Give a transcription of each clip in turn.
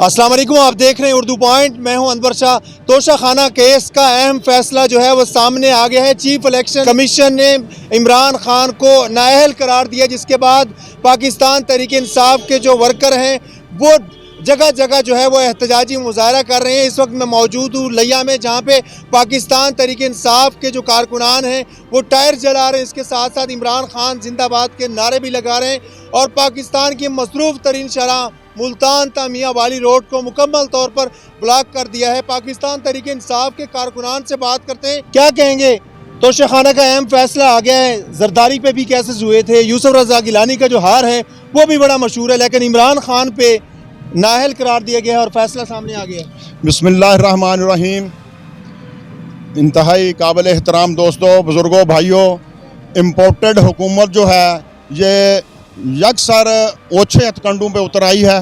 अस्सलाम वालेकुम, आप देख रहे हैं उर्दू पॉइंट। मैं हूं अनवर शाह। तोशा खाना केस का अहम फैसला जो है वो सामने आ गया है। चीफ इलेक्शन कमीशन ने इमरान खान को नाअहल करार दिया, जिसके बाद पाकिस्तान तहरीक इंसाफ के जो वर्कर हैं वो जगह जगह जो है वो एहतजाजी मुजाहरा कर रहे हैं। इस वक्त मैं मौजूद हूँ लिया में, जहाँ पे पाकिस्तान तहरीक इंसाफ के जो कारकुनान हैं वो टायर जला रहे हैं। इसके साथ साथ इमरान खान जिंदाबाद के नारे भी लगा रहे हैं और पाकिस्तान की मसरूफ़ तरीन शरह मुल्तान ता मियाँ वाली रोड को मुकम्मल तौर पर ब्लॉक कर दिया है। पाकिस्तान तहरीक इंसाफ के कारकुनान से बात करते हैं, क्या कहेंगे। तोशा खाना का अहम फैसला आ गया है। जरदारी पे भी केसेस हुए थे, यूसुफ रजा गिलानी का जो हार है वो भी बड़ा मशहूर है, लेकिन इमरान खान पे नाअहल करार दिया गया है और फैसला सामने आ गया है। बिस्मिल्लाहिर्रहमानिर्रहीम। इंतहाई काबिल एहतराम दोस्तों, बुज़ुर्गों, भाइयों, इम्पोर्टेड हुकूमत जो है ये यकसर ओछे हथकंडों पे उतर आई है।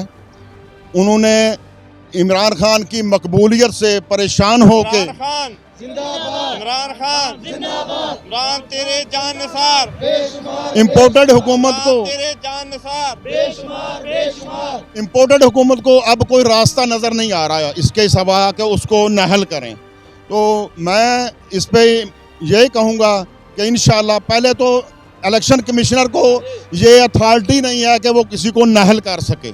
उन्होंने इमरान खान की मकबूलियत से परेशान हो के इमरान खान जिंदाबाद, इमरान तेरे जान निसार, इम्पोर्टेड हुकूमत को तेरे जान निसार, इम्पोर्टेड हुकूमत को अब कोई रास्ता नज़र नहीं आ रहा है इसके सिवा कि उसको नाअहल करें। तो मैं इस पे यही कहूँगा कि इंशाअल्लाह पहले तो इलेक्शन कमिश्नर को ये अथॉरिटी नहीं है कि वो किसी को नाअहल कर सके।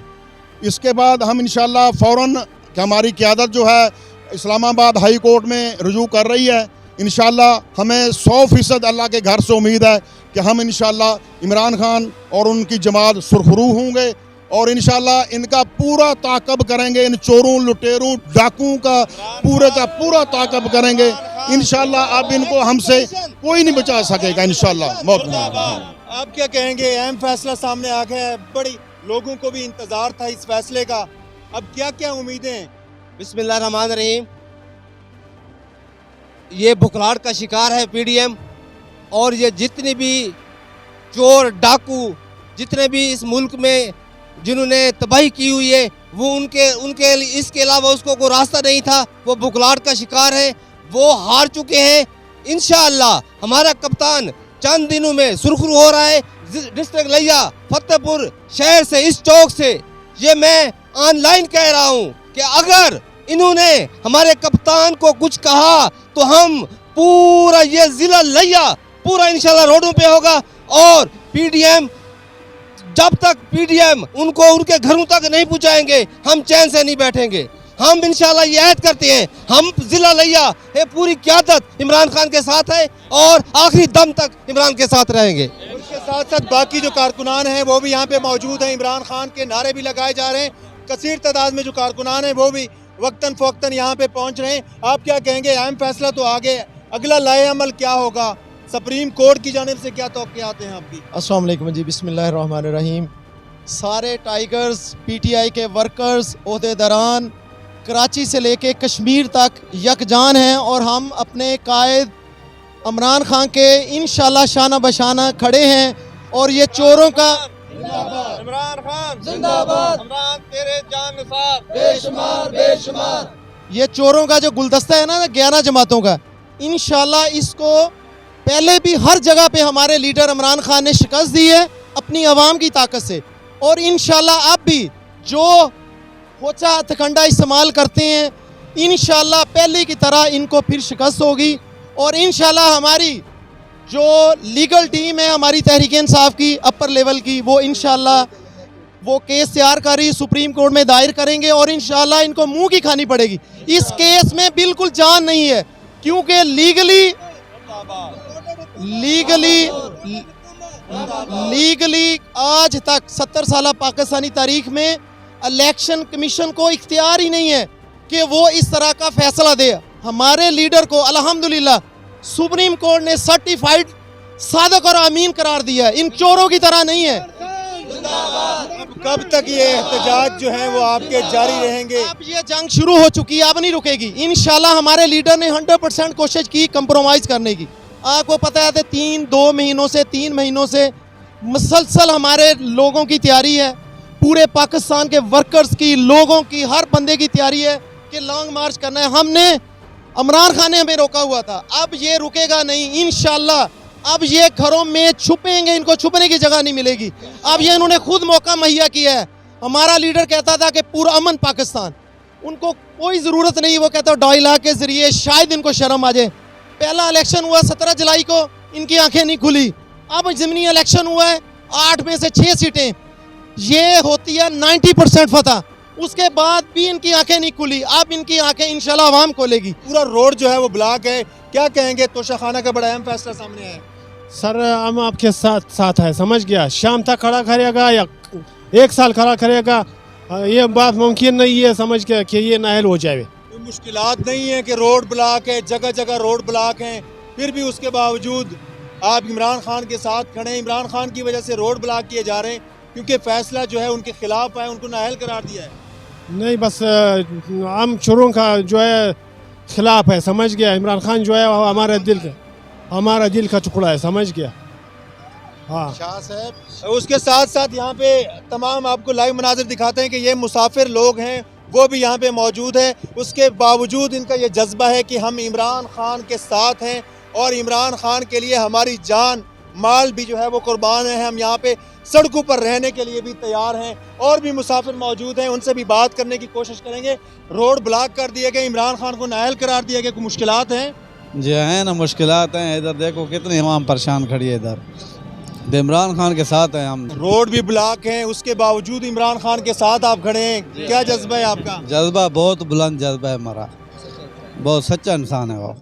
इसके बाद हम इंशाअल्लाह फ़ौरन कि हमारी क़यादत जो है इस्लामाबाद हाई कोर्ट में रुजू कर रही है। इंशाअल्लाह हमें 100% अल्लाह के घर से उम्मीद है कि हम इंशाअल्लाह इमरान खान और उनकी जमात सुरखरू होंगे और इंशाअल्लाह इनका पूरा ताक़ब करेंगे। इन चोरों, लुटेरों, डाकुओं का पूरा ताक़ब करेंगे इंशाअल्लाह। अब इनको हमसे कोई नहीं बचा सकेगा इंशाअल्लाह। आप क्या कहेंगे, अहम फैसला सामने आ गया है, बड़ी लोगों को भी इंतज़ार था इस फैसले का, अब क्या क्या उम्मीदें हैं। बिस्मिल्लाहिर्रहमानिर्रहीम। ये बुखलाहट का शिकार है पीडीएम, और ये जितने भी चोर डाकू जितने भी इस मुल्क में जिन्होंने तबाही की हुई है वो उनके इसके अलावा उसको कोई रास्ता नहीं था। वो बुखलाहट का शिकार है, वो हार चुके हैं। इंशाअल्लाह हमारा कप्तान चंद दिनों में सुरखरू हो रहा है। डिस्ट्रिक्ट लिया फतेहपुर शहर से, इस चौक से ये मैं ऑनलाइन कह रहा हूँ कि अगर इन्होंने हमारे कप्तान को कुछ कहा तो हम पूरा ये जिला लिया पूरा इंशाल्लाह रोडों पे होगा। और पीडीएम, जब तक पीडीएम उनको उनके घरों तक नहीं पहुंचाएंगे हम चैन से नहीं बैठेंगे। हम इंशाल्लाह ये ऐद करते हैं, हम जिला लिया ये पूरी क़यादत इमरान खान के साथ है और आखिरी दम तक इमरान के साथ रहेंगे। उसके साथ साथ बाकी जो कारकुनान हैं वो भी यहाँ पे मौजूद हैं। इमरान खान के नारे भी लगाए जा रहे हैं। कसीर तादाद में जो कारकुनान हैं वो भी वक्तन फ़ौक्तन यहाँ पे पहुँच रहे हैं। आप क्या कहेंगे, अहम फैसला तो आगे, अगला लाए अमल क्या होगा, सुप्रीम कोर्ट की जानिब से क्या तौक़ियात हैं आपकी। अस्सलाम वालेकुम जी, बिस्मिल्लाहिर्रहमानिर्रहीम। सारे टाइगर्स, पीटीआई के वर्कर्स, ओहदेदारान कराची से लेके कश्मीर तक यकजान हैं और हम अपने कायद इमरान खान के इंशाल्लाह शाना बशाना खड़े हैं। और ये चोरों का इमरान खान जिंदाबाद, इमरान तेरे जान निसार, बेशुमार बेशुमार, ये चोरों का जो गुलदस्ता है ना 11 जमातों का, इंशाल्लाह इसको पहले भी हर जगह पे हमारे लीडर इमरान खान ने शिकस्त दी है अपनी आवाम की ताकत से। और इंशाल्लाह अब भी जो होचा हथकंडा इस्तेमाल करते हैं इंशाल्लाह पहले की तरह इनको फिर शिकस्त होगी। और इंशाल्लाह हमारी जो लीगल टीम है हमारी तहरीक इंसाफ की अपर लेवल की, वो इंशाल्लाह वो केस तैयार कर रही सुप्रीम कोर्ट में दायर करेंगे और इंशाल्लाह इनको मुंह की खानी पड़ेगी। इस केस में बिल्कुल जान नहीं है, क्योंकि लीगली आज तक 70 साल पाकिस्तानी तारीख में इलेक्शन कमीशन को इख्तियार ही नहीं है कि वो इस तरह का फैसला दे। हमारे लीडर को अल्हम्दुलिल्लाह सुप्रीम कोर्ट ने सर्टिफाइड सादक और अमीन करार दिया है, इन चोरों की तरह नहीं है। अब कब तक ये एहतजाज जो है वो आपके जारी रहेंगे। अब ये जंग शुरू हो चुकी है, अब नहीं रुकेगी। इंशाल्लाह हमारे लीडर ने 100% कोशिश की कंप्रोमाइज़ करने की। आपको पता है 3 महीनों से मुसलसल हमारे लोगों की तैयारी है, पूरे पाकिस्तान के वर्कर्स की, लोगों की, हर बंदे की तैयारी है कि लॉन्ग मार्च करना है। हमने इमरान खान ने हमें रोका हुआ था, अब ये रुकेगा नहीं इंशाल्लाह। अब ये घरों में छुपेंगे, इनको छुपने की जगह नहीं मिलेगी। अब ये इन्होंने खुद मौका मुहैया किया है। हमारा लीडर कहता था कि पूरा अमन पाकिस्तान, उनको कोई ज़रूरत नहीं, वो कहता 2.5 लाख के ज़रिए शायद इनको शर्म आ जाए। पहला इलेक्शन हुआ 17 जुलाई को, इनकी आंखें नहीं खुली। अब ज़मीनी इलेक्शन हुआ है, 8 में से 6 सीटें, ये होती है 90% फतह, उसके बाद भी इनकी आंखें नहीं खुली। अब इनकी आंखें इंशाल्लाह आवाम खोलेगी। पूरा रोड जो है वो ब्लॉक है, क्या कहेंगे? तोशा खाना का बड़ा अहम फैसला सामने है। सर हम आपके साथ है, समझ गया। शाम तक खड़ा करेगा या 1 साल खड़ा करेगा, ये बात मुमकिन नहीं है, समझ के कि ये नाहल हो जाए। कोई मुश्किलात नहीं है कि रोड ब्लॉक है, जगह जगह रोड ब्लॉक हैं, फिर भी उसके बावजूद आप इमरान खान के साथ खड़े हैं। इमरान खान की वजह से रोड ब्लॉक किए जा रहे हैं क्योंकि फैसला जो है उनके खिलाफ है, उनको नाअहल करार दिया है। नहीं, बस हम चोरों का जो है खिलाफ है, समझ गया। इमरान खान जो है हमारा दिल का टुकड़ा है, समझ गया। हाँ, शाह साहब, उसके साथ साथ यहाँ पे तमाम आपको लाइव मनाजिर दिखाते हैं कि ये मुसाफिर लोग हैं, वो भी यहाँ पे मौजूद है। उसके बावजूद इनका ये जज्बा है कि हम इमरान खान के साथ हैं और इमरान खान के लिए हमारी जान माल भी जो है वो कुर्बान है। हम यहाँ पे सड़कों पर रहने के लिए भी तैयार हैं। और भी मुसाफिर मौजूद हैं, उनसे भी बात करने की कोशिश करेंगे। रोड ब्लॉक कर दिए गए, इमरान खान को नाअहल करार दिया गया, कोई मुश्किलात हैं? जी हैं ना, मुश्किलात हैं। इधर देखो कितनी आवाम परेशान खड़ी है, इधर इमरान खान के साथ हैं हम। रोड भी ब्लॉक हैं, उसके बावजूद इमरान खान के साथ आप खड़े हैं, क्या जज्बा है आपका? जज्बा बहुत बुलंद जज्बा है हमारा, बहुत सच्चा इंसान है वो।